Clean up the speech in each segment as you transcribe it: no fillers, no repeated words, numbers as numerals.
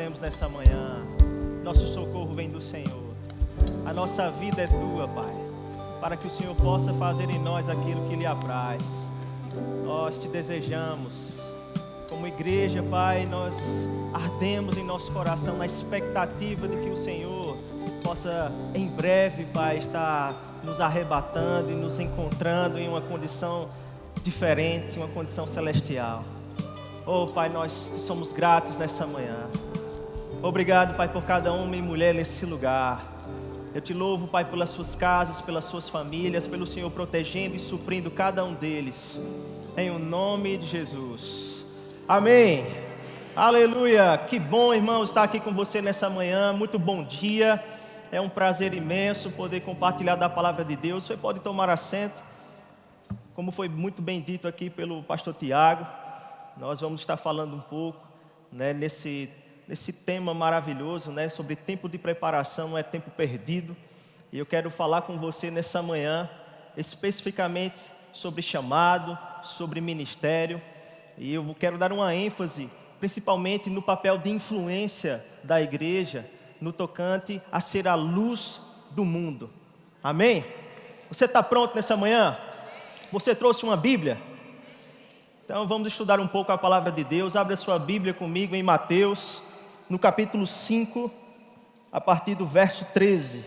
dizemos nessa manhã: nosso socorro vem do Senhor. A nossa vida é tua, Pai, para que o Senhor possa fazer em nós aquilo que lhe apraz. Nós te desejamos. Como igreja, Pai, nós ardemos em nosso coração na expectativa de que o Senhor possa em breve, Pai, estar nos arrebatando e nos encontrando em uma condição diferente, uma condição celestial. Oh, Pai, nós somos gratos nessa manhã. Obrigado, Pai, por cada homem e mulher nesse lugar. Eu te louvo, Pai, pelas suas casas, pelas suas famílias, pelo Senhor protegendo e suprindo cada um deles. Em o nome de Jesus. Amém. Aleluia. Que bom, irmão, estar aqui com você nessa manhã. Muito bom dia. É um prazer imenso poder compartilhar da palavra de Deus. Você pode tomar assento. Como foi muito bem dito aqui pelo pastor Tiago, nós vamos estar falando um pouco, né, nesse tema maravilhoso, né, sobre tempo de preparação, não é tempo perdido. E eu quero falar com você nessa manhã, especificamente sobre chamado, sobre ministério. E eu quero dar uma ênfase, principalmente no papel de influência da igreja, no tocante a ser a luz do mundo. Amém? Você está pronto nessa manhã? Você trouxe uma Bíblia? Então vamos estudar um pouco a palavra de Deus. Abre a sua Bíblia comigo em Mateus, no capítulo 5, a partir do verso 13.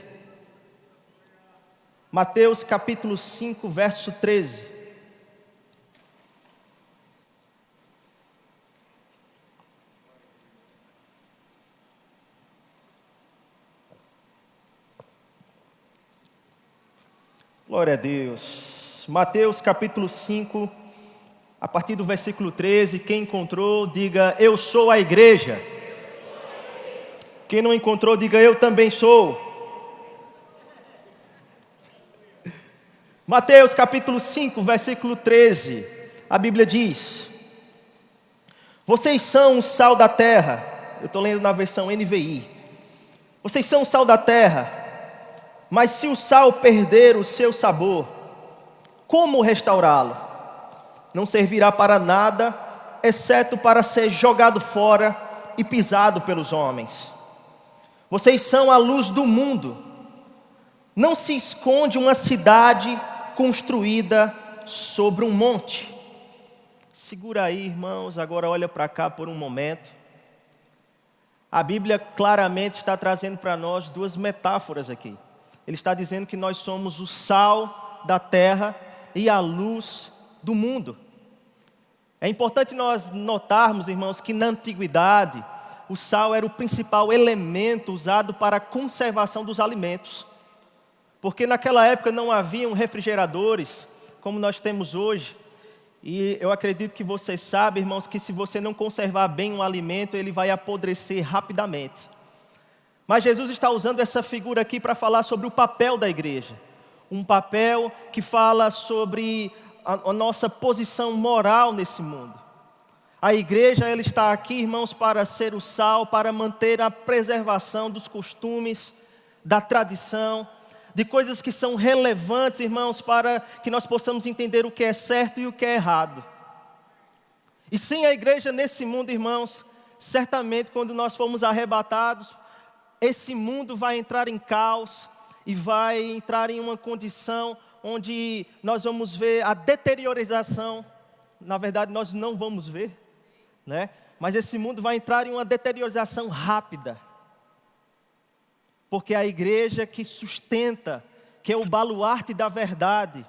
Mateus capítulo 5, verso 13. Glória a Deus. Mateus capítulo 5, a partir do versículo 13. Quem encontrou, diga: eu sou a igreja. Quem não encontrou, diga: eu também sou. Mateus capítulo 5, versículo 13. A Bíblia diz: vocês são o sal da terra. Eu estou lendo na versão NVI. Vocês são o sal da terra. Mas se o sal perder o seu sabor, como restaurá-lo? Não servirá para nada, exceto para ser jogado fora e pisado pelos homens. Vocês são a luz do mundo. Não se esconde uma cidade construída sobre um monte. Segura aí, irmãos, agora olha para cá por um momento. A Bíblia claramente está trazendo para nós duas metáforas aqui. Ele está dizendo que nós somos o sal da terra e a luz do mundo. É importante nós notarmos, irmãos, que na antiguidade o sal era o principal elemento usado para a conservação dos alimentos. Porque naquela época não haviam refrigeradores como nós temos hoje. E eu acredito que você sabe, irmãos, que se você não conservar bem um alimento, ele vai apodrecer rapidamente. Mas Jesus está usando essa figura aqui para falar sobre o papel da igreja. Um papel que fala sobre a nossa posição moral nesse mundo. A igreja, ela está aqui, irmãos, para ser o sal, para manter a preservação dos costumes, da tradição, de coisas que são relevantes, irmãos, para que nós possamos entender o que é certo e o que é errado. E sem a igreja nesse mundo, irmãos, certamente quando nós formos arrebatados, esse mundo vai entrar em caos e vai entrar em uma condição onde nós vamos ver a deteriorização. Na verdade, nós não vamos ver, né? Mas esse mundo vai entrar em uma deteriorização rápida. Porque a igreja que sustenta, que é o baluarte da verdade,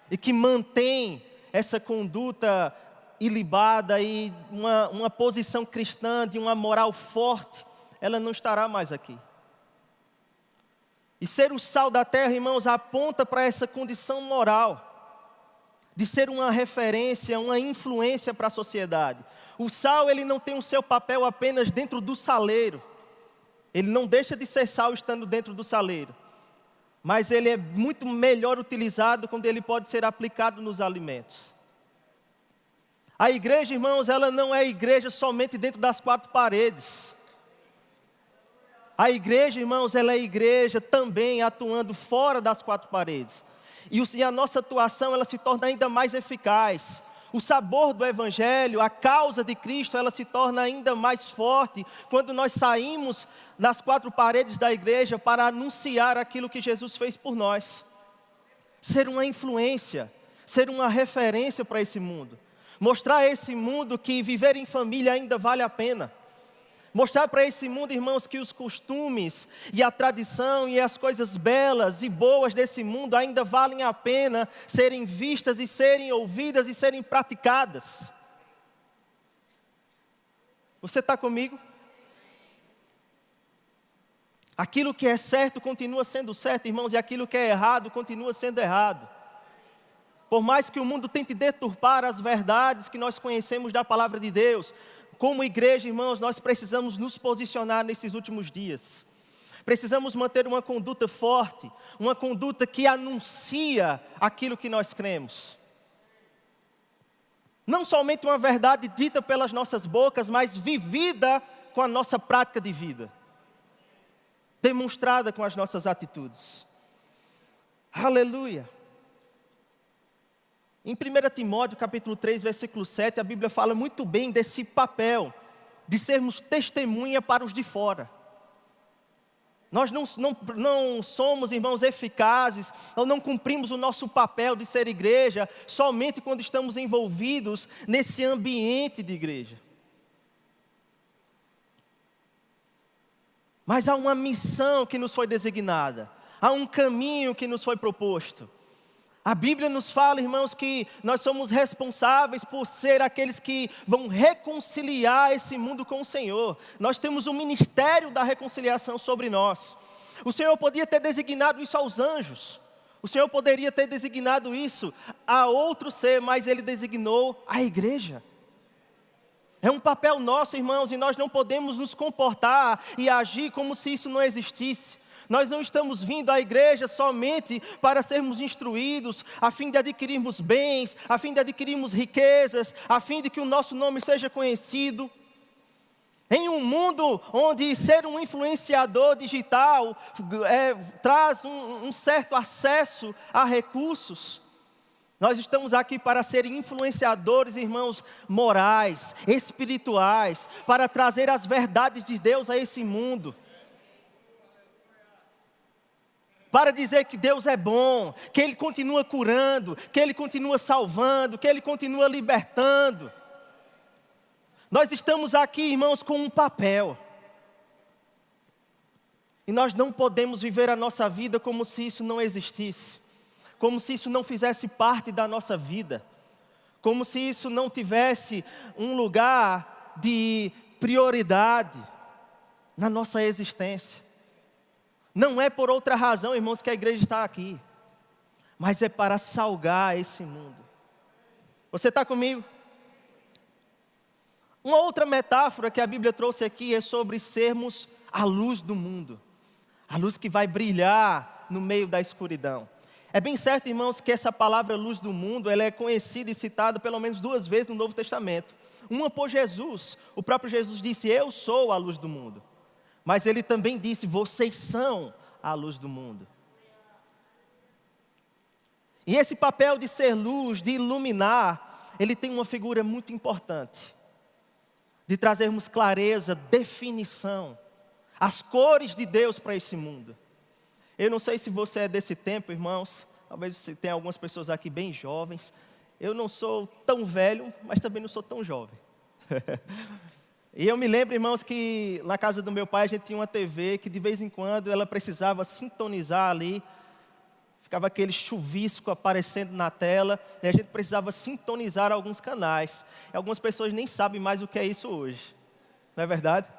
e que mantém essa conduta ilibada e uma posição cristã, de uma moral forte, ela não estará mais aqui. E ser o sal da terra, irmãos, aponta para essa condição moral, de ser uma referência, uma influência para a sociedade. O sal, ele não tem o seu papel apenas dentro do saleiro. Ele não deixa de ser sal estando dentro do saleiro. Mas ele é muito melhor utilizado quando ele pode ser aplicado nos alimentos. A igreja, irmãos, ela não é igreja somente dentro das quatro paredes. A igreja, irmãos, ela é igreja também atuando fora das quatro paredes. E a nossa atuação, ela se torna ainda mais eficaz. O sabor do Evangelho, a causa de Cristo, ela se torna ainda mais forte quando nós saímos nas quatro paredes da igreja para anunciar aquilo que Jesus fez por nós. Ser uma influência, ser uma referência para esse mundo. Mostrar a esse mundo que viver em família ainda vale a pena. Mostrar para esse mundo, irmãos, que os costumes e a tradição e as coisas belas e boas desse mundo ainda valem a pena serem vistas e serem ouvidas e serem praticadas. Você está comigo? Aquilo que é certo continua sendo certo, irmãos, e aquilo que é errado continua sendo errado. Por mais que o mundo tente deturpar as verdades que nós conhecemos da palavra de Deus, como igreja, irmãos, nós precisamos nos posicionar nesses últimos dias. Precisamos manter uma conduta forte, uma conduta que anuncia aquilo que nós cremos. Não somente uma verdade dita pelas nossas bocas, mas vivida com a nossa prática de vida. Demonstrada com as nossas atitudes. Aleluia. Em 1 Timóteo capítulo 3, versículo 7, a Bíblia fala muito bem desse papel de sermos testemunha para os de fora. Nós não somos, irmãos, eficazes, ou não cumprimos o nosso papel de ser igreja somente quando estamos envolvidos nesse ambiente de igreja. Mas há uma missão que nos foi designada, há um caminho que nos foi proposto. A Bíblia nos fala, irmãos, que nós somos responsáveis por ser aqueles que vão reconciliar esse mundo com o Senhor. Nós temos o ministério da reconciliação sobre nós. O Senhor podia ter designado isso aos anjos. O Senhor poderia ter designado isso a outro ser, mas Ele designou a igreja. É um papel nosso, irmãos, e nós não podemos nos comportar e agir como se isso não existisse. Nós não estamos vindo à igreja somente para sermos instruídos, a fim de adquirirmos bens, a fim de adquirirmos riquezas, a fim de que o nosso nome seja conhecido. Em um mundo onde ser um influenciador digital traz um certo acesso a recursos, nós estamos aqui para ser influenciadores, irmãos, morais, espirituais, para trazer as verdades de Deus a esse mundo. Para dizer que Deus é bom, que Ele continua curando, que Ele continua salvando, que Ele continua libertando. Nós estamos aqui, irmãos, com um papel. E nós não podemos viver a nossa vida como se isso não existisse. Como se isso não fizesse parte da nossa vida. Como se isso não tivesse um lugar de prioridade na nossa existência. Não é por outra razão, irmãos, que a igreja está aqui, mas é para salgar esse mundo. Você está comigo? Uma outra metáfora que a Bíblia trouxe aqui é sobre sermos a luz do mundo. A luz que vai brilhar no meio da escuridão. É bem certo, irmãos, que essa palavra luz do mundo, ela é conhecida e citada pelo menos 2 vezes no Novo Testamento. Uma por Jesus. O próprio Jesus disse, eu sou a luz do mundo. Mas Ele também disse, vocês são a luz do mundo. E esse papel de ser luz, de iluminar, ele tem uma figura muito importante. De trazermos clareza, definição, as cores de Deus para esse mundo. Eu não sei se você é desse tempo, irmãos. Talvez você tenha algumas pessoas aqui bem jovens. Eu não sou tão velho, mas também não sou tão jovem. E eu me lembro, irmãos, que na casa do meu pai a gente tinha uma TV que de vez em quando ela precisava sintonizar ali. Ficava aquele chuvisco aparecendo na tela e a gente precisava sintonizar alguns canais. E algumas pessoas nem sabem mais o que é isso hoje. Não é verdade?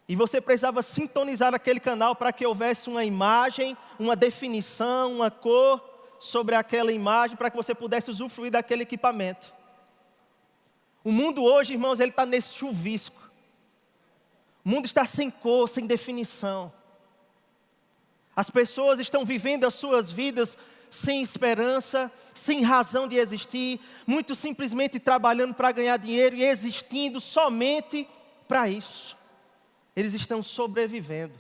E você precisava sintonizar aquele canal para que houvesse uma imagem, uma definição, uma cor sobre aquela imagem, para que você pudesse usufruir daquele equipamento. O mundo hoje, irmãos, ele está nesse chuvisco. O mundo está sem cor, sem definição. As pessoas estão vivendo as suas vidas sem esperança, sem razão de existir, muito simplesmente trabalhando para ganhar dinheiro e existindo somente para isso. Eles estão sobrevivendo.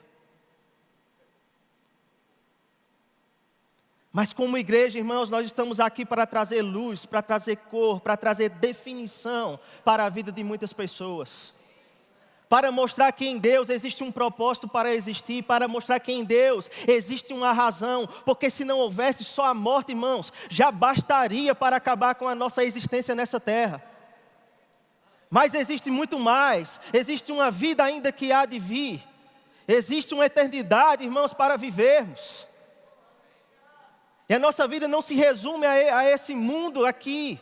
Mas como igreja, irmãos, nós estamos aqui para trazer luz, para trazer cor, para trazer definição para a vida de muitas pessoas. Para mostrar que em Deus existe um propósito para existir, para mostrar que em Deus existe uma razão, porque se não houvesse só a morte, irmãos, já bastaria para acabar com a nossa existência nessa terra. Mas existe muito mais, existe uma vida ainda que há de vir, existe uma eternidade, irmãos, para vivermos. E a nossa vida não se resume a esse mundo aqui.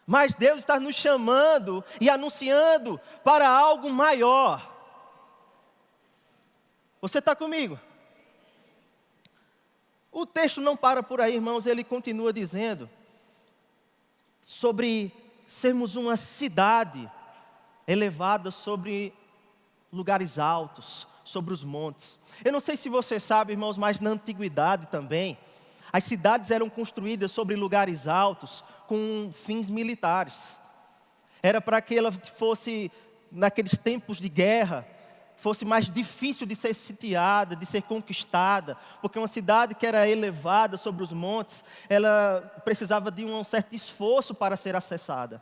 Mas Deus está nos chamando e anunciando para algo maior. Você está comigo? O texto não para por aí, irmãos, ele continua dizendo sobre sermos uma cidade elevada sobre lugares altos, sobre os montes. Eu não sei se você sabe, irmãos, mas na antiguidade também, as cidades eram construídas sobre lugares altos com fins militares. Era para que ela fosse, naqueles tempos de guerra, fosse mais difícil de ser sitiada, de ser conquistada, porque uma cidade que era elevada sobre os montes, ela precisava de um certo esforço para ser acessada.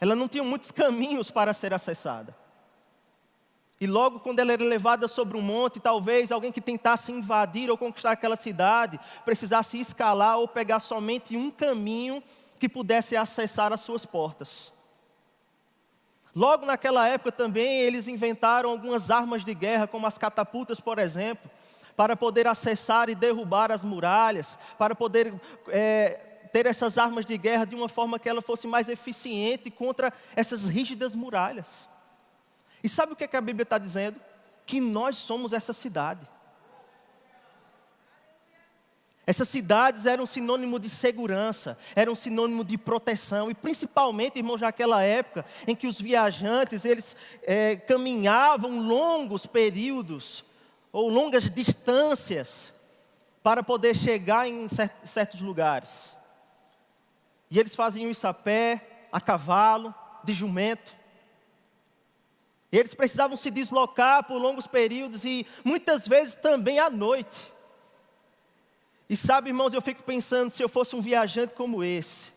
Ela não tinha muitos caminhos para ser acessada. E logo quando ela era levada sobre um monte, talvez alguém que tentasse invadir ou conquistar aquela cidade, precisasse escalar ou pegar somente um caminho que pudesse acessar as suas portas. Logo naquela época também eles inventaram algumas armas de guerra, como as catapultas, por exemplo, para poder acessar e derrubar as muralhas, para poder ter essas armas de guerra de uma forma que ela fosse mais eficiente contra essas rígidas muralhas. E sabe o que a Bíblia está dizendo? Que nós somos essa cidade. Essas cidades eram sinônimo de segurança, eram sinônimo de proteção. E principalmente, irmãos, naquela época em que os viajantes, eles caminhavam longos períodos, ou longas distâncias, para poder chegar em certos lugares. E eles faziam isso a pé, a cavalo, de jumento. Eles precisavam se deslocar por longos períodos e muitas vezes também à noite. E sabe, irmãos, eu fico pensando, se eu fosse um viajante como esse,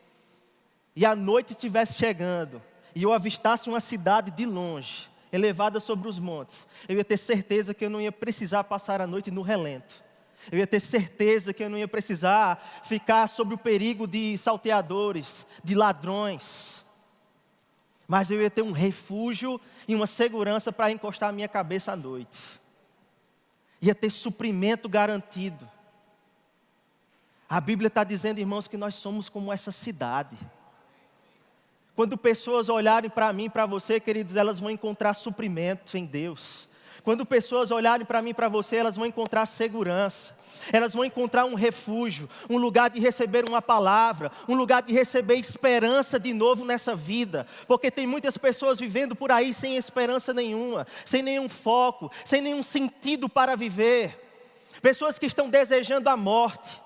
e a noite estivesse chegando, e eu avistasse uma cidade de longe, elevada sobre os montes, eu ia ter certeza que eu não ia precisar passar a noite no relento. Eu ia ter certeza que eu não ia precisar ficar sob o perigo de salteadores, de ladrões. Mas eu ia ter um refúgio e uma segurança para encostar a minha cabeça à noite. Ia ter suprimento garantido. A Bíblia está dizendo, irmãos, que nós somos como essa cidade. Quando pessoas olharem para mim, para você, queridos, elas vão encontrar suprimento em Deus. Quando pessoas olharem para mim, para você, elas vão encontrar segurança. Elas vão encontrar um refúgio, um lugar de receber uma palavra, um lugar de receber esperança de novo nessa vida. Porque tem muitas pessoas vivendo por aí sem esperança nenhuma, sem nenhum foco, sem nenhum sentido para viver. Pessoas que estão desejando a morte.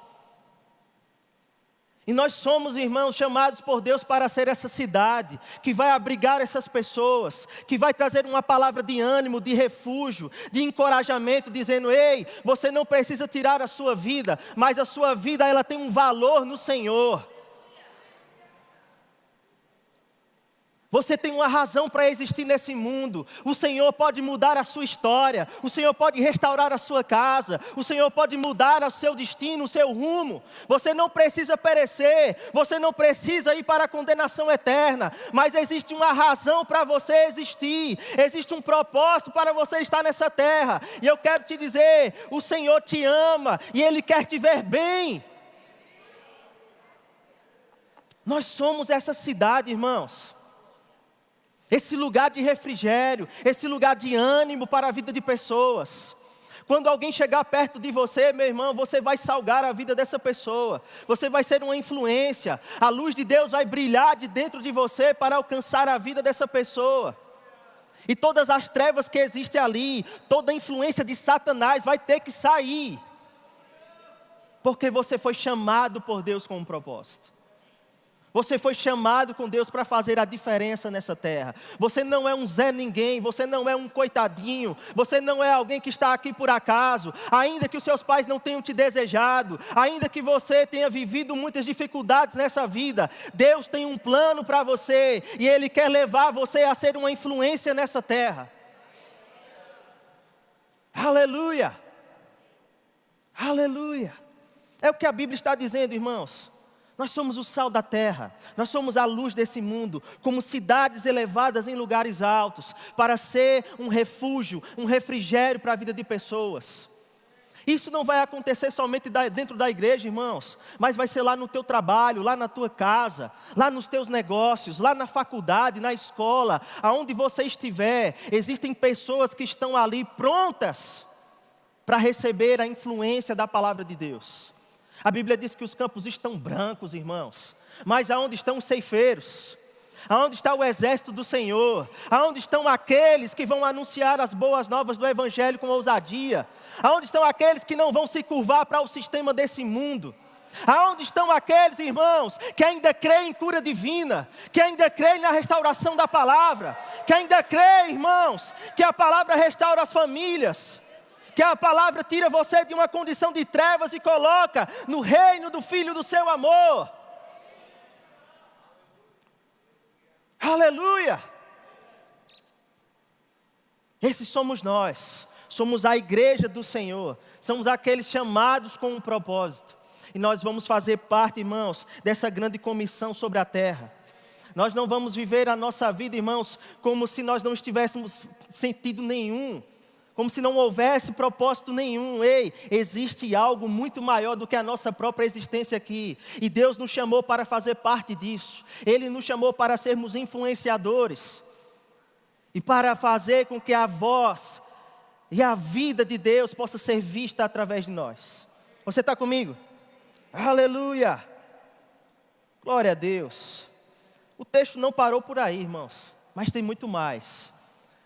E nós somos, irmãos, chamados por Deus para ser essa cidade que vai abrigar essas pessoas, que vai trazer uma palavra de ânimo, de refúgio, de encorajamento, dizendo: ei, você não precisa tirar a sua vida, mas a sua vida ela tem um valor no Senhor. Você tem uma razão para existir nesse mundo. O Senhor pode mudar a sua história. O Senhor pode restaurar a sua casa. O Senhor pode mudar o seu destino, o seu rumo. Você não precisa perecer. Você não precisa ir para a condenação eterna. Mas existe uma razão para você existir. Existe um propósito para você estar nessa terra. E eu quero te dizer, o Senhor te ama e Ele quer te ver bem. Nós somos essa cidade, irmãos. Esse lugar de refrigério, esse lugar de ânimo para a vida de pessoas. Quando alguém chegar perto de você, meu irmão, você vai salgar a vida dessa pessoa. Você vai ser uma influência. A luz de Deus vai brilhar de dentro de você para alcançar a vida dessa pessoa. E todas as trevas que existem ali, toda a influência de Satanás vai ter que sair. Porque você foi chamado por Deus com um propósito. Você foi chamado com Deus para fazer a diferença nessa terra. Você não é um Zé Ninguém, você não é um coitadinho, você não é alguém que está aqui por acaso. Ainda que os seus pais não tenham te desejado, ainda que você tenha vivido muitas dificuldades nessa vida, Deus tem um plano para você e Ele quer levar você a ser uma influência nessa terra. Aleluia! Aleluia! É o que a Bíblia está dizendo, irmãos. Nós somos o sal da terra, nós somos a luz desse mundo, como cidades elevadas em lugares altos, para ser um refúgio, um refrigério para a vida de pessoas. Isso não vai acontecer somente dentro da igreja, irmãos, mas vai ser lá no teu trabalho, lá na tua casa, lá nos teus negócios, lá na faculdade, na escola, aonde você estiver. Existem pessoas que estão ali prontas para receber a influência da palavra de Deus. A Bíblia diz que os campos estão brancos, irmãos, mas aonde estão os ceifeiros? Aonde está o exército do Senhor? Aonde estão aqueles que vão anunciar as boas novas do Evangelho com ousadia? Aonde estão aqueles que não vão se curvar para o sistema desse mundo? Aonde estão aqueles, irmãos, que ainda creem em cura divina, que ainda creem na restauração da palavra, que ainda creem, irmãos, que a palavra restaura as famílias, que a palavra tira você de uma condição de trevas e coloca no reino do Filho do seu amor. Aleluia! Esses somos nós, somos a igreja do Senhor, somos aqueles chamados com um propósito. E nós vamos fazer parte, irmãos, dessa grande comissão sobre a terra. Nós não vamos viver a nossa vida, irmãos, como se nós não estivéssemos sentido nenhum, como se não houvesse propósito nenhum. Ei, existe algo muito maior do que a nossa própria existência aqui. E Deus nos chamou para fazer parte disso. Ele nos chamou para sermos influenciadores. E para fazer com que a voz e a vida de Deus possa ser vista através de nós. Você está comigo? Aleluia! Glória a Deus. O texto não parou por aí, irmãos, mas tem muito mais.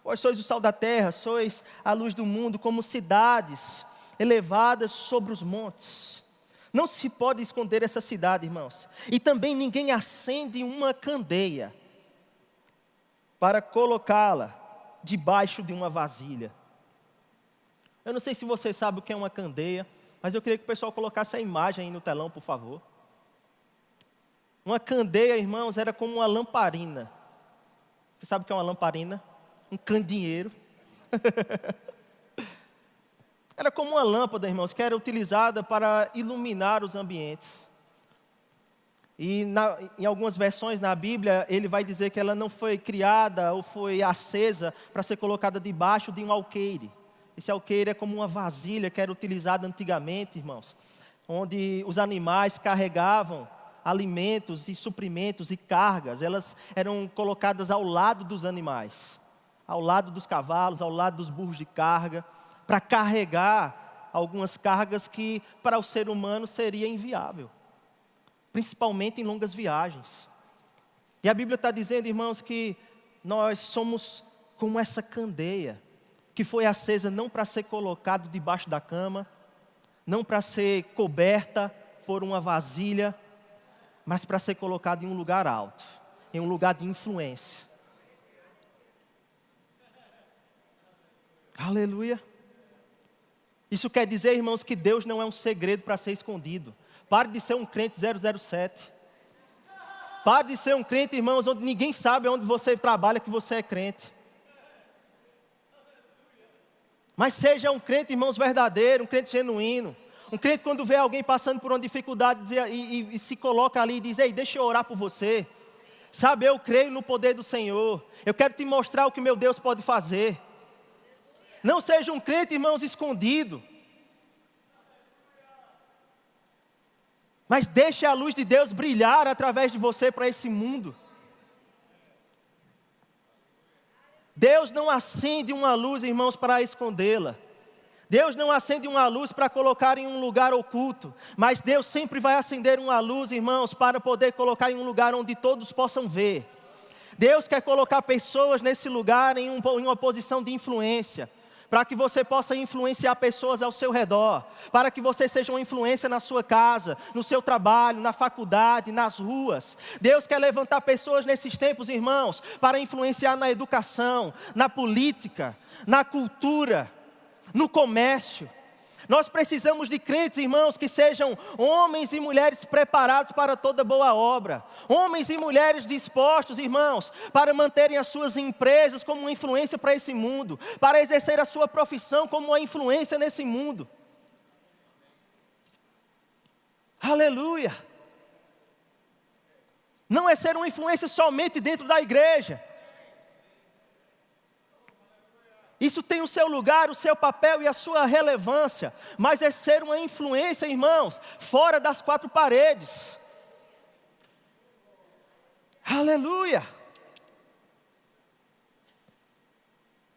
Vós sois o sal da terra, sois a luz do mundo, como cidades elevadas sobre os montes. Não se pode esconder essa cidade, irmãos. E também ninguém acende uma candeia para colocá-la debaixo de uma vasilha. Eu não sei se você sabe o que é uma candeia, mas eu queria que o pessoal colocasse a imagem aí no telão, por favor. Uma candeia, irmãos, era como uma lamparina. Você sabe o que é uma lamparina? Um candeeiro. Era como uma lâmpada, irmãos, que era utilizada para iluminar os ambientes. E em algumas versões na Bíblia, ele vai dizer que ela não foi criada ou foi acesa para ser colocada debaixo de um alqueire. Esse alqueire é como uma vasilha que era utilizada antigamente, irmãos, onde os animais carregavam alimentos e suprimentos e cargas. Elas eram colocadas ao lado dos animais, ao lado dos cavalos, ao lado dos burros de carga, para carregar algumas cargas que para o ser humano seria inviável, principalmente em longas viagens. E a Bíblia está dizendo, irmãos, que nós somos como essa candeia, que foi acesa não para ser colocado debaixo da cama, não para ser coberta por uma vasilha, mas para ser colocado em um lugar alto, em um lugar de influência. Aleluia. Isso quer dizer, irmãos, que Deus não é um segredo para ser escondido. Pare de ser um crente 007. Pare de ser um crente, irmãos, onde ninguém sabe onde você trabalha que você é crente. Mas seja um crente, irmãos, verdadeiro, um crente genuíno. Um crente quando vê alguém passando por uma dificuldade e se coloca ali e diz: ei, deixa eu orar por você. Sabe, eu creio no poder do Senhor. Eu quero te mostrar o que meu Deus pode fazer. Não seja um crente, irmãos, escondido. Mas deixe a luz de Deus brilhar através de você para esse mundo. Deus não acende uma luz, irmãos, para escondê-la. Deus não acende uma luz para colocar em um lugar oculto. Mas Deus sempre vai acender uma luz, irmãos, para poder colocar em um lugar onde todos possam ver. Deus quer colocar pessoas nesse lugar em uma posição de influência, para que você possa influenciar pessoas ao seu redor, para que você seja uma influência na sua casa, no seu trabalho, na faculdade, nas ruas. Deus quer levantar pessoas nesses tempos, irmãos, para influenciar na educação, na política, na cultura, no comércio. Nós precisamos de crentes, irmãos, que sejam homens e mulheres preparados para toda boa obra. Homens e mulheres dispostos, irmãos, para manterem as suas empresas como uma influência para esse mundo. Para exercer a sua profissão como uma influência nesse mundo. Aleluia! Não é ser uma influência somente dentro da igreja. Isso tem o seu lugar, o seu papel e a sua relevância, mas é ser uma influência, irmãos, fora das quatro paredes. Aleluia!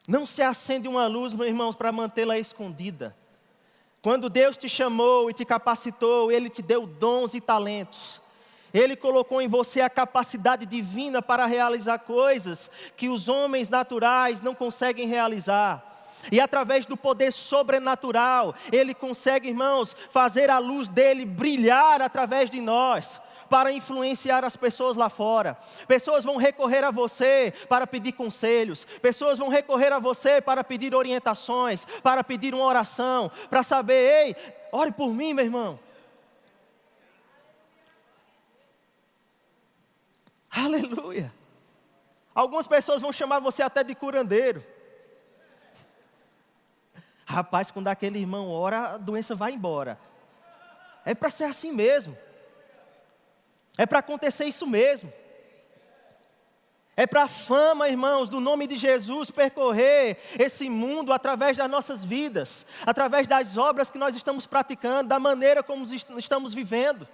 Não se acende uma luz, meus irmãos, para mantê-la escondida. Quando Deus te chamou e te capacitou, Ele te deu dons e talentos. Ele colocou em você a capacidade divina para realizar coisas que os homens naturais não conseguem realizar. E através do poder sobrenatural, Ele consegue, irmãos, fazer a luz dEle brilhar através de nós, para influenciar as pessoas lá fora. Pessoas vão recorrer a você para pedir conselhos. Pessoas vão recorrer a você para pedir orientações, para pedir uma oração, para saber, ei, ore por mim, meu irmão. Aleluia. Algumas pessoas vão chamar você até de curandeiro. Rapaz, quando aquele irmão ora, a doença vai embora. É para ser assim mesmo. É para acontecer isso mesmo. É para a fama, irmãos, do nome de Jesus percorrer esse mundo através das nossas vidas, através das obras que nós estamos praticando, da maneira como estamos vivendo.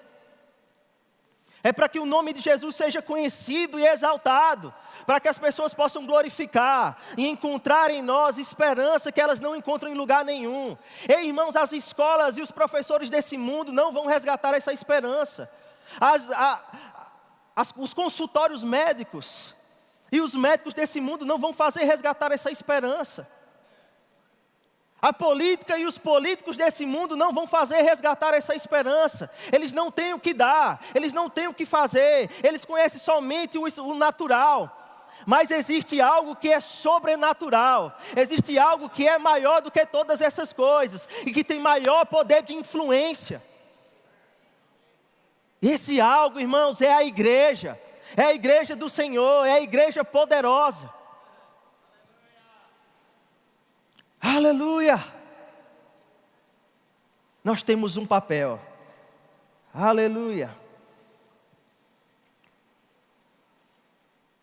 É para que o nome de Jesus seja conhecido e exaltado, para que as pessoas possam glorificar e encontrar em nós esperança que elas não encontram em lugar nenhum. Ei, irmãos, as escolas e os professores desse mundo não vão resgatar essa esperança. Os consultórios médicos e os médicos desse mundo não vão fazer resgatar essa esperança. A política e os políticos desse mundo não vão fazer resgatar essa esperança. Eles não têm o que dar, eles não têm o que fazer, eles conhecem somente o natural. Mas existe algo que é sobrenatural, existe algo que é maior do que todas essas coisas e que tem maior poder de influência. Esse algo, irmãos, é a igreja do Senhor, é a igreja poderosa. Aleluia! Nós temos um papel. Aleluia!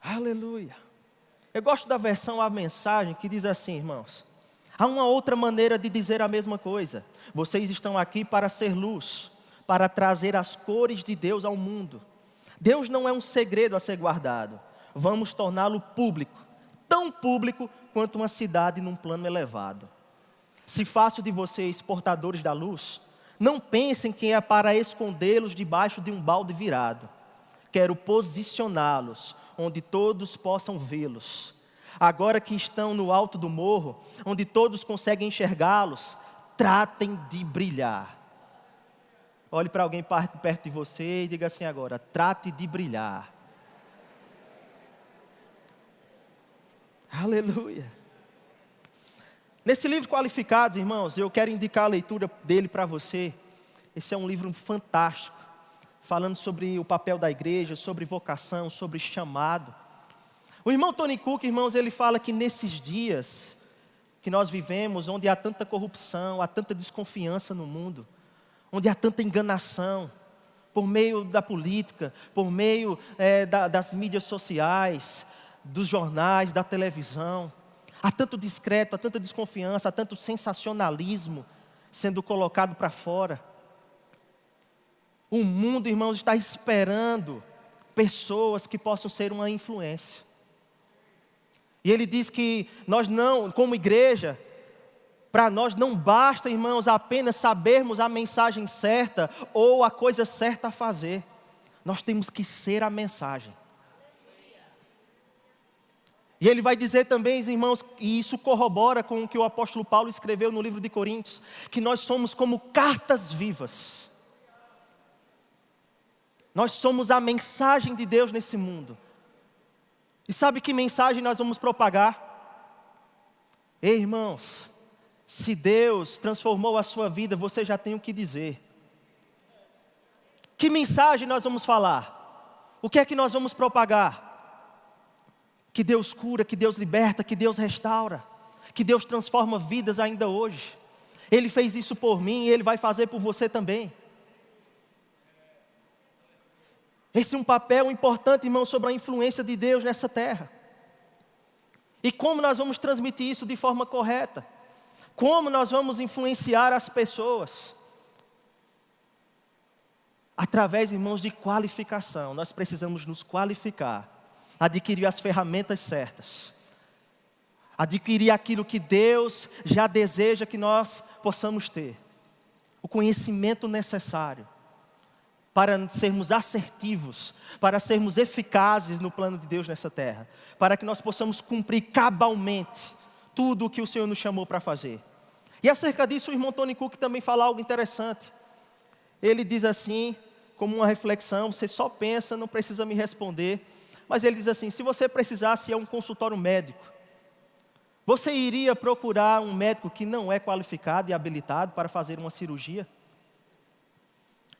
Aleluia! Eu gosto da versão A Mensagem que diz assim, irmãos: há uma outra maneira de dizer a mesma coisa. Vocês estão aqui para ser luz, para trazer as cores de Deus ao mundo. Deus não é um segredo a ser guardado. Vamos torná-lo público, tão público quanto uma cidade num plano elevado. Se faço de vocês portadores da luz, não pensem que é para escondê-los debaixo de um balde virado. Quero posicioná-los onde todos possam vê-los. Agora que estão no alto do morro, onde todos conseguem enxergá-los, tratem de brilhar. Olhe para alguém perto de você e diga assim agora: trate de brilhar. Aleluia. Nesse livro Qualificados, irmãos, eu quero indicar a leitura dele para você. Esse é um livro fantástico, falando sobre o papel da igreja, sobre vocação, sobre chamado. O irmão Tony Cook, irmãos, ele fala que nesses dias que nós vivemos, onde há tanta corrupção, há tanta desconfiança no mundo, onde há tanta enganação, por meio da política, por meio das mídias sociais, dos jornais, da televisão, há tanto discreto, há tanta desconfiança, há tanto sensacionalismo sendo colocado para fora. O mundo, irmãos, está esperando pessoas que possam ser uma influência. E ele diz que nós não, como igreja, para nós não basta, irmãos, apenas sabermos a mensagem certa ou a coisa certa a fazer. Nós temos que ser a mensagem. E ele vai dizer também, irmãos, e isso corrobora com o que o apóstolo Paulo escreveu no livro de Coríntios, que nós somos como cartas vivas. Nós somos a mensagem de Deus nesse mundo. E sabe que mensagem nós vamos propagar? Ei, irmãos, se Deus transformou a sua vida, você já tem o que dizer. Que mensagem nós vamos falar? O que é que nós vamos propagar? Que Deus cura, que Deus liberta, que Deus restaura, que Deus transforma vidas ainda hoje. Ele fez isso por mim e Ele vai fazer por você também. Esse é um papel importante, irmão, sobre a influência de Deus nessa terra. E como nós vamos transmitir isso de forma correta? Como nós vamos influenciar as pessoas? Através, irmãos, de qualificação. Nós precisamos nos qualificar, adquirir as ferramentas certas, adquirir aquilo que Deus já deseja que nós possamos ter, o conhecimento necessário para sermos assertivos, para sermos eficazes no plano de Deus nessa terra, para que nós possamos cumprir cabalmente tudo o que o Senhor nos chamou para fazer. E acerca disso o irmão Tony Cook também fala algo interessante. Ele diz assim, como uma reflexão, você só pensa, não precisa me responder, mas ele diz assim: se você precisasse ir a um consultório médico, você iria procurar um médico que não é qualificado e habilitado para fazer uma cirurgia?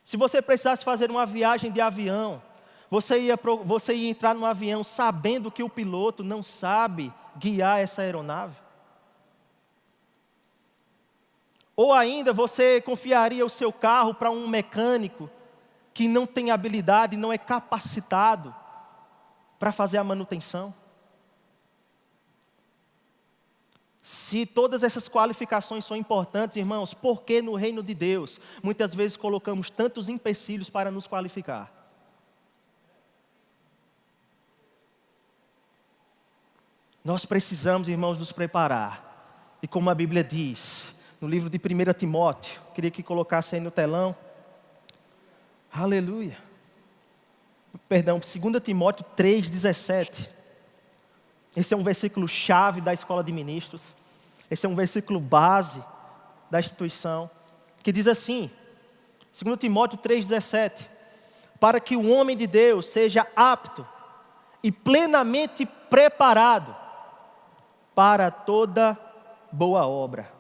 Se você precisasse fazer uma viagem de avião, você ia entrar num avião sabendo que o piloto não sabe guiar essa aeronave? Ou ainda você confiaria o seu carro para um mecânico que não tem habilidade, não é capacitado para fazer a manutenção? Se todas essas qualificações são importantes, irmãos, por que no reino de Deus muitas vezes colocamos tantos empecilhos para nos qualificar? Nós precisamos, irmãos, nos preparar. E como a Bíblia diz, no livro de 1 Timóteo, queria que colocasse aí no telão. Aleluia. Perdão, 2 Timóteo 3,17. Esse é um versículo chave da escola de ministros. Esse é um versículo base da instituição, que diz assim, 2 Timóteo 3,17: para que o homem de Deus seja apto e plenamente preparado para toda boa obra.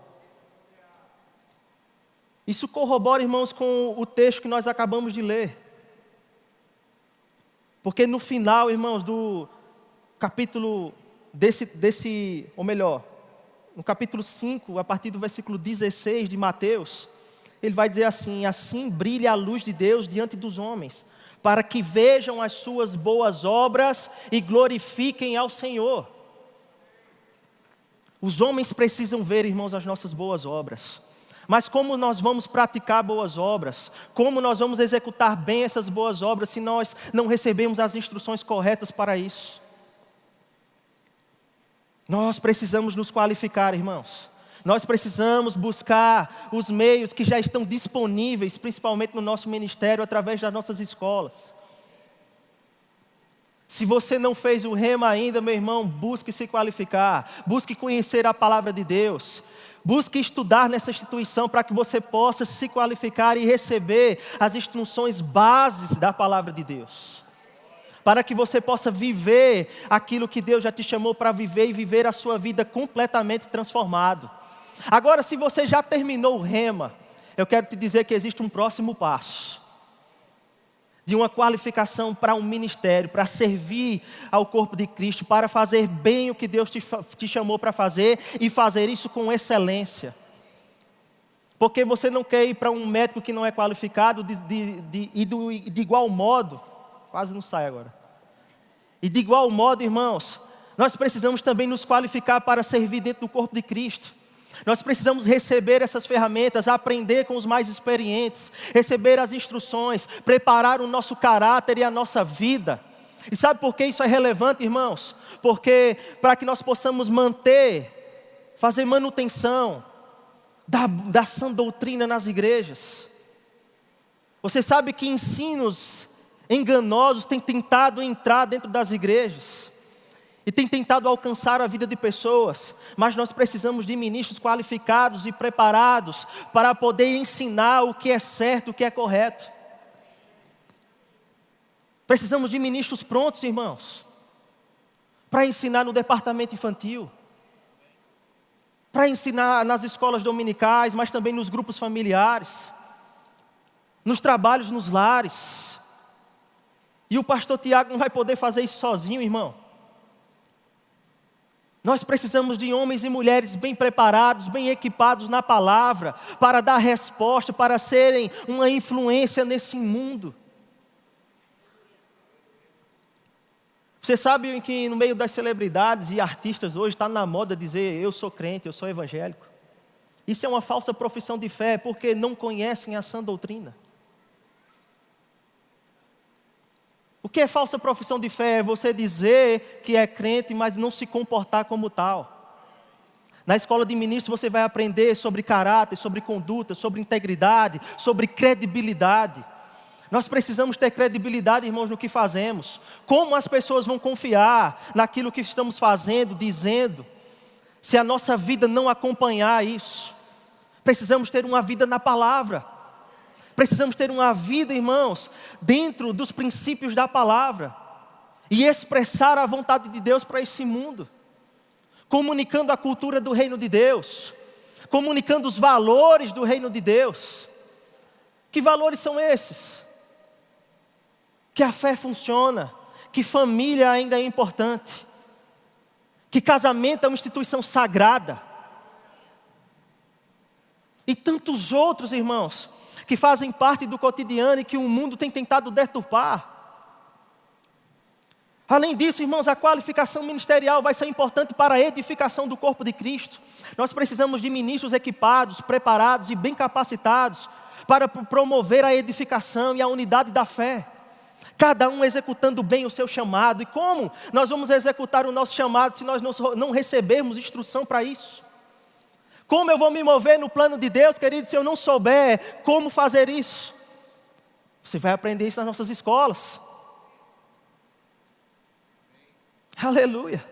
Isso corrobora, irmãos, com o texto que nós acabamos de ler. Porque no final, irmãos, do capítulo ou melhor, no capítulo 5, a partir do versículo 16 de Mateus, ele vai dizer assim: assim brilha a luz de Deus diante dos homens, para que vejam as suas boas obras e glorifiquem ao Senhor. Os homens precisam ver, irmãos, as nossas boas obras. Mas como nós vamos praticar boas obras? Como nós vamos executar bem essas boas obras se nós não recebemos as instruções corretas para isso? Nós precisamos nos qualificar, irmãos. Nós precisamos buscar os meios que já estão disponíveis, principalmente no nosso ministério, através das nossas escolas. Se você não fez o rema ainda, meu irmão, busque se qualificar, busque conhecer a palavra de Deus, busque estudar nessa instituição para que você possa se qualificar e receber as instruções bases da palavra de Deus. Para que você possa viver aquilo que Deus já te chamou para viver e viver a sua vida completamente transformado. Agora, se você já terminou o rema, eu quero te dizer que existe um próximo passo. De uma qualificação para um ministério, para servir ao corpo de Cristo, para fazer bem o que Deus te chamou para fazer e fazer isso com excelência. Porque você não quer ir para um médico que não é qualificado e de igual modo, quase não sai agora. E de igual modo, irmãos, nós precisamos também nos qualificar para servir dentro do corpo de Cristo. Nós precisamos receber essas ferramentas, aprender com os mais experientes, receber as instruções, preparar o nosso caráter e a nossa vida. E sabe por que isso é relevante, irmãos? Porque para que nós possamos fazer manutenção da sã doutrina nas igrejas. Você sabe que ensinos enganosos têm tentado entrar dentro das igrejas. e tem tentado alcançar a vida de pessoas, mas nós precisamos de ministros qualificados e preparados para poder ensinar o que é certo, o que é correto. Precisamos de ministros prontos, irmãos, para ensinar no departamento infantil, para ensinar nas escolas dominicais, mas também nos grupos familiares, nos trabalhos nos lares. E o pastor Tiago não vai poder fazer isso sozinho, irmão. Nós precisamos de homens e mulheres bem preparados, bem equipados na palavra, para dar resposta, para serem uma influência nesse mundo. Você sabe que no meio das celebridades e artistas hoje está na moda dizer: eu sou crente, eu sou evangélico. Isso é uma falsa profissão de fé, porque não conhecem a sã doutrina. O que é falsa profissão de fé? É você dizer que é crente, mas não se comportar como tal. Na escola de ministros você vai aprender sobre caráter, sobre conduta, sobre integridade, sobre credibilidade. Nós precisamos ter credibilidade, irmãos, no que fazemos. Como as pessoas vão confiar naquilo que estamos fazendo, dizendo, se a nossa vida não acompanhar isso? Precisamos ter uma vida na palavra. Precisamos ter uma vida, irmãos, dentro dos princípios da palavra. E expressar a vontade de Deus para esse mundo. Comunicando a cultura do reino de Deus. Comunicando os valores do reino de Deus. Que valores são esses? Que a fé funciona, que família ainda é importante, que casamento é uma instituição sagrada. E tantos outros, irmãos, que fazem parte do cotidiano e que o mundo tem tentado deturpar. Além disso, irmãos, a qualificação ministerial vai ser importante para a edificação do corpo de Cristo. Nós precisamos de ministros equipados, preparados e bem capacitados para promover a edificação e a unidade da fé. Cada um executando bem o seu chamado. E como nós vamos executar o nosso chamado se nós não recebermos instrução para isso? Como eu vou me mover no plano de Deus, querido, se eu não souber como fazer isso? Você vai aprender isso nas nossas escolas. Aleluia.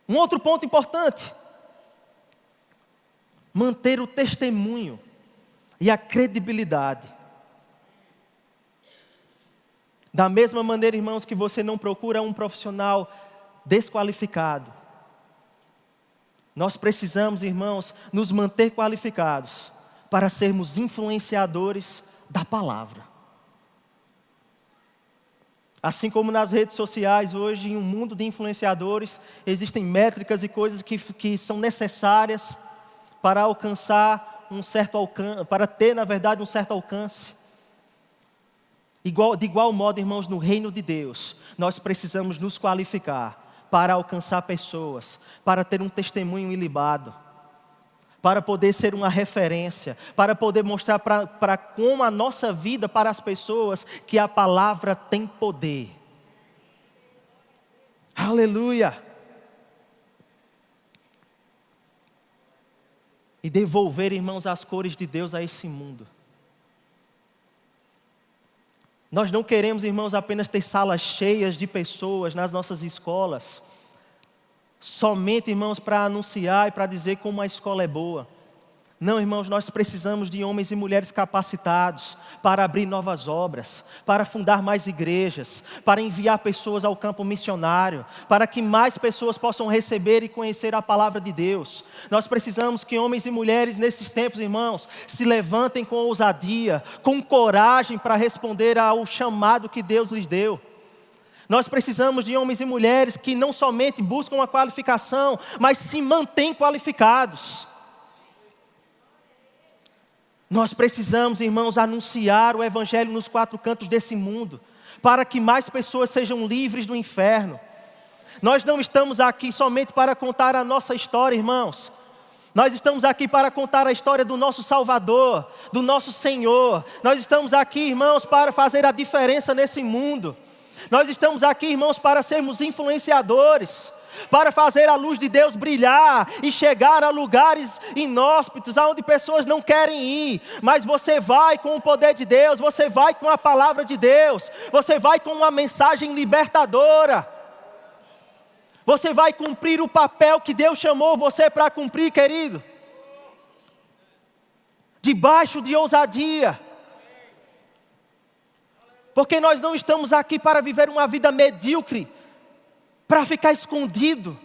Um outro ponto importante: manter o testemunho e a credibilidade. Da mesma maneira, irmãos, que você não procura um profissional desqualificado, nós precisamos, irmãos, nos manter qualificados para sermos influenciadores da palavra. Assim como nas redes sociais hoje, em um mundo de influenciadores, existem métricas e coisas que são necessárias para alcançar um certo alcance, para ter, na verdade, um certo alcance. De igual modo, irmãos, no reino de Deus, nós precisamos nos qualificar para alcançar pessoas, para ter um testemunho ilibado, para poder ser uma referência, para poder mostrar para como a nossa vida para as pessoas que a palavra tem poder. Aleluia! E devolver, irmãos, as cores de Deus a esse mundo. Nós não queremos, irmãos, apenas ter salas cheias de pessoas nas nossas escolas, somente, irmãos, para anunciar e para dizer como a escola é boa. Não, irmãos, nós precisamos de homens e mulheres capacitados para abrir novas obras, para fundar mais igrejas, para enviar pessoas ao campo missionário, para que mais pessoas possam receber e conhecer a palavra de Deus. Nós precisamos que homens e mulheres nesses tempos, irmãos, se levantem com ousadia, com coragem para responder ao chamado que Deus lhes deu. Nós precisamos de homens e mulheres que não somente buscam a qualificação, mas se mantêm qualificados. Nós precisamos, irmãos, anunciar o evangelho nos quatro cantos desse mundo, para que mais pessoas sejam livres do inferno. Nós não estamos aqui somente para contar a nossa história, irmãos. Nós estamos aqui para contar a história do nosso Salvador, do nosso Senhor. Nós estamos aqui, irmãos, para fazer a diferença nesse mundo. Nós estamos aqui, irmãos, para sermos influenciadores, para fazer a luz de Deus brilhar e chegar a lugares inóspitos, aonde pessoas não querem ir, mas você vai com o poder de Deus, você vai com a palavra de Deus, você vai com uma mensagem libertadora. Você vai cumprir o papel que Deus chamou você para cumprir, querido. Debaixo de ousadia. Porque nós não estamos aqui para viver uma vida medíocre, para ficar escondido.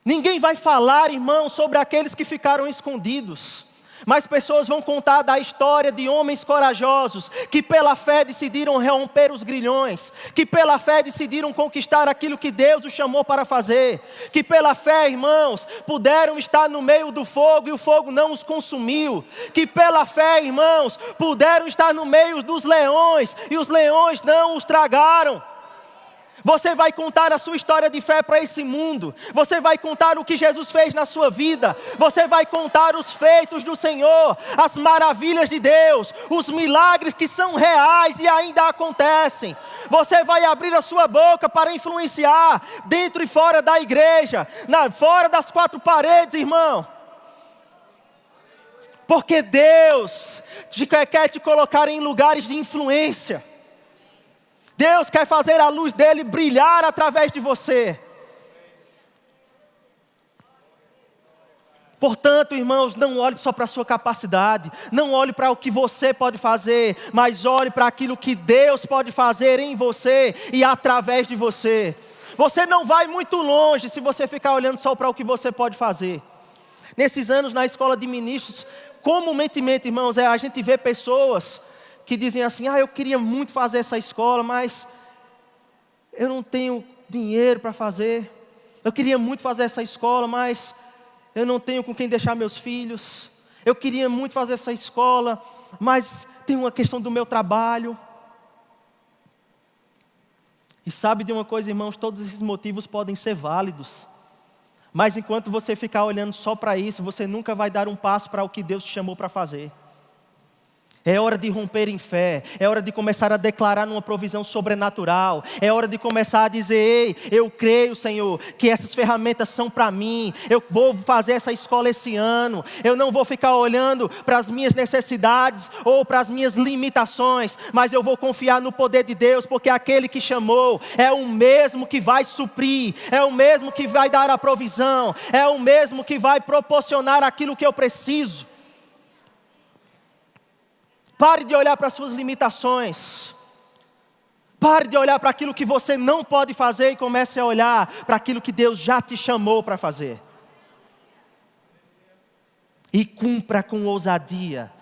Ninguém vai falar, irmão, sobre aqueles que ficaram escondidos. Mas pessoas vão contar da história de homens corajosos, que pela fé decidiram romper os grilhões, que pela fé decidiram conquistar aquilo que Deus os chamou para fazer, que pela fé, irmãos, puderam estar no meio do fogo e o fogo não os consumiu, que pela fé, irmãos, puderam estar no meio dos leões e os leões não os tragaram. Você vai contar a sua história de fé para esse mundo. Você vai contar o que Jesus fez na sua vida. Você vai contar os feitos do Senhor, as maravilhas de Deus, os milagres que são reais e ainda acontecem. Você vai abrir a sua boca para influenciar dentro e fora da igreja, fora das quatro paredes, irmão. Porque Deus quer te colocar em lugares de influência. Deus quer fazer a luz dele brilhar através de você. Portanto, irmãos, não olhe só para a sua capacidade, não olhe para o que você pode fazer, mas olhe para aquilo que Deus pode fazer em você e através de você. Você não vai muito longe se você ficar olhando só para o que você pode fazer. Nesses anos na escola de ministros, comumente, irmãos, a gente vê pessoas que dizem assim, eu queria muito fazer essa escola, mas eu não tenho dinheiro para fazer. Eu queria muito fazer essa escola, mas eu não tenho com quem deixar meus filhos. Eu queria muito fazer essa escola, mas tem uma questão do meu trabalho. E sabe de uma coisa, irmãos, todos esses motivos podem ser válidos. Mas enquanto você ficar olhando só para isso, você nunca vai dar um passo para o que Deus te chamou para fazer. É hora de romper em fé, é hora de começar a declarar uma provisão sobrenatural, é hora de começar a dizer, ei, eu creio, Senhor, que essas ferramentas são para mim, eu vou fazer essa escola esse ano, eu não vou ficar olhando para as minhas necessidades ou para as minhas limitações, mas eu vou confiar no poder de Deus, porque aquele que chamou é o mesmo que vai suprir, é o mesmo que vai dar a provisão, é o mesmo que vai proporcionar aquilo que eu preciso. Pare de olhar para as suas limitações. Pare de olhar para aquilo que você não pode fazer e comece a olhar para aquilo que Deus já te chamou para fazer. E cumpra com ousadia.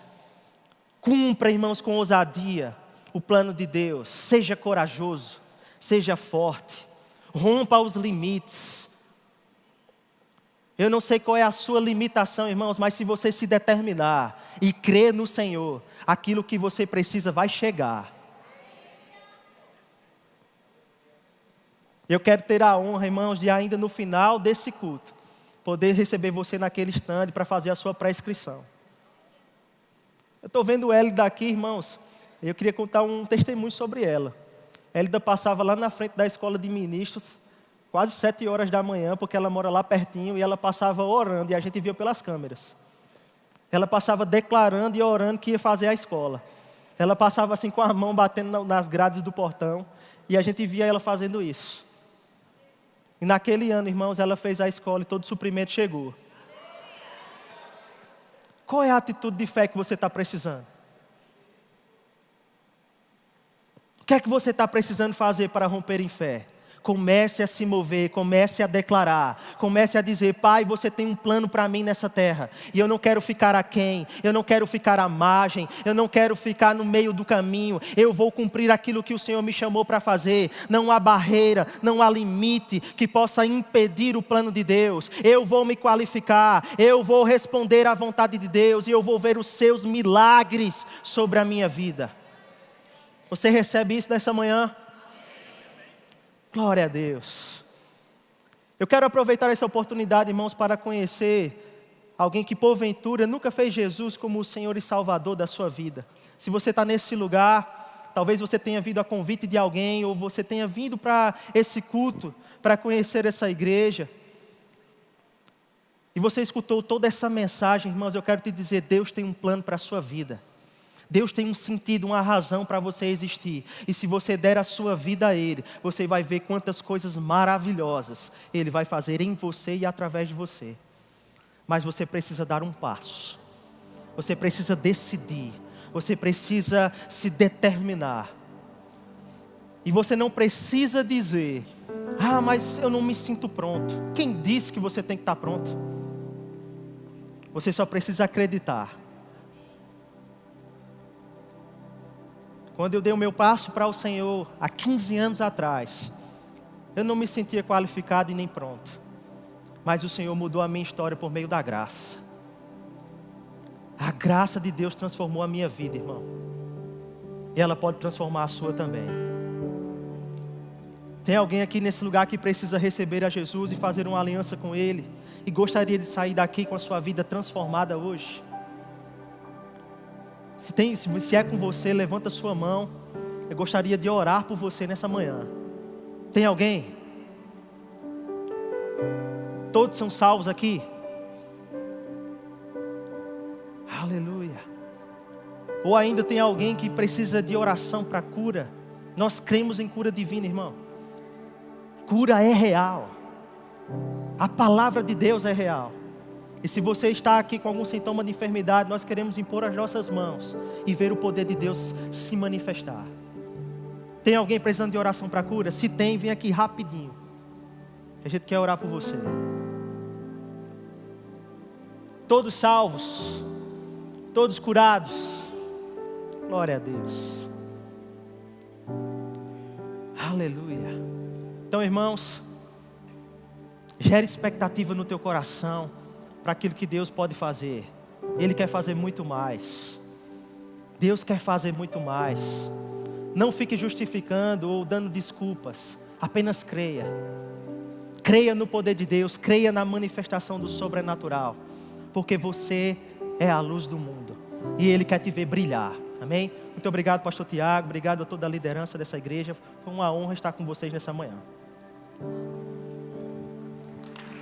Cumpra, irmãos, com ousadia o plano de Deus. Seja corajoso, seja forte. Rompa os limites. Eu não sei qual é a sua limitação, irmãos, mas se você se determinar e crer no Senhor, aquilo que você precisa vai chegar. Eu quero ter a honra, irmãos, de ainda no final desse culto, poder receber você naquele stand para fazer a sua pré-inscrição. Eu estou vendo Hélida daqui, irmãos, eu queria contar um testemunho sobre ela. Hélida passava lá na frente da escola de ministros, quase 7 horas da manhã, porque ela mora lá pertinho, e ela passava orando, e a gente via pelas câmeras. Ela passava declarando e orando que ia fazer a escola. Ela passava assim com a mão batendo nas grades do portão, e a gente via ela fazendo isso. E naquele ano, irmãos, ela fez a escola e todo o suprimento chegou. Qual é a atitude de fé que você está precisando? O que é que você está precisando fazer para romper em fé? Comece a se mover, comece a declarar, comece a dizer, Pai, você tem um plano para mim nessa terra, e eu não quero ficar aquém, eu não quero ficar à margem, eu não quero ficar no meio do caminho, eu vou cumprir aquilo que o Senhor me chamou para fazer, não há barreira, não há limite que possa impedir o plano de Deus, eu vou me qualificar, eu vou responder à vontade de Deus, e eu vou ver os seus milagres sobre a minha vida. Você recebe isso nessa manhã? Glória a Deus. Eu quero aproveitar essa oportunidade, irmãos, para conhecer alguém que porventura nunca fez Jesus como o Senhor e Salvador da sua vida. Se você está nesse lugar, talvez você tenha vindo a convite de alguém, ou você tenha vindo para esse culto, para conhecer essa igreja. E você escutou toda essa mensagem, irmãos, eu quero te dizer, Deus tem um plano para a sua vida. Deus tem um sentido, uma razão para você existir. E se você der a sua vida a Ele, você vai ver quantas coisas maravilhosas Ele vai fazer em você e através de você. Mas você precisa dar um passo. Você precisa decidir. Você precisa se determinar. E você não precisa dizer: ah, mas eu não me sinto pronto. Quem disse que você tem que estar pronto? Você só precisa acreditar. Quando eu dei o meu passo para o Senhor, há 15 anos atrás, eu não me sentia qualificado e nem pronto. Mas o Senhor mudou a minha história por meio da graça. A graça de Deus transformou a minha vida, irmão. E ela pode transformar a sua também. Tem alguém aqui nesse lugar que precisa receber a Jesus e fazer uma aliança com Ele, e gostaria de sair daqui com a sua vida transformada hoje? Se é com você, levanta a sua mão. Eu gostaria de orar por você nessa manhã. Tem alguém? Todos são salvos aqui? Aleluia. Ou ainda tem alguém que precisa de oração para cura? Nós cremos em cura divina, irmão. Cura é real. A palavra de Deus é real. E se você está aqui com algum sintoma de enfermidade, nós queremos impor as nossas mãos e ver o poder de Deus se manifestar. Tem alguém precisando de oração para cura? Se tem, vem aqui rapidinho. A gente quer orar por você. Todos salvos, todos curados. Glória a Deus. Aleluia. Então, irmãos, gere expectativa no teu coração para aquilo que Deus pode fazer. Ele quer fazer muito mais. Deus quer fazer muito mais. Não fique justificando ou dando desculpas. Apenas creia. Creia no poder de Deus. Creia na manifestação do sobrenatural. Porque você é a luz do mundo. E Ele quer te ver brilhar. Amém? Muito obrigado, pastor Tiago. Obrigado a toda a liderança dessa igreja. Foi uma honra estar com vocês nessa manhã.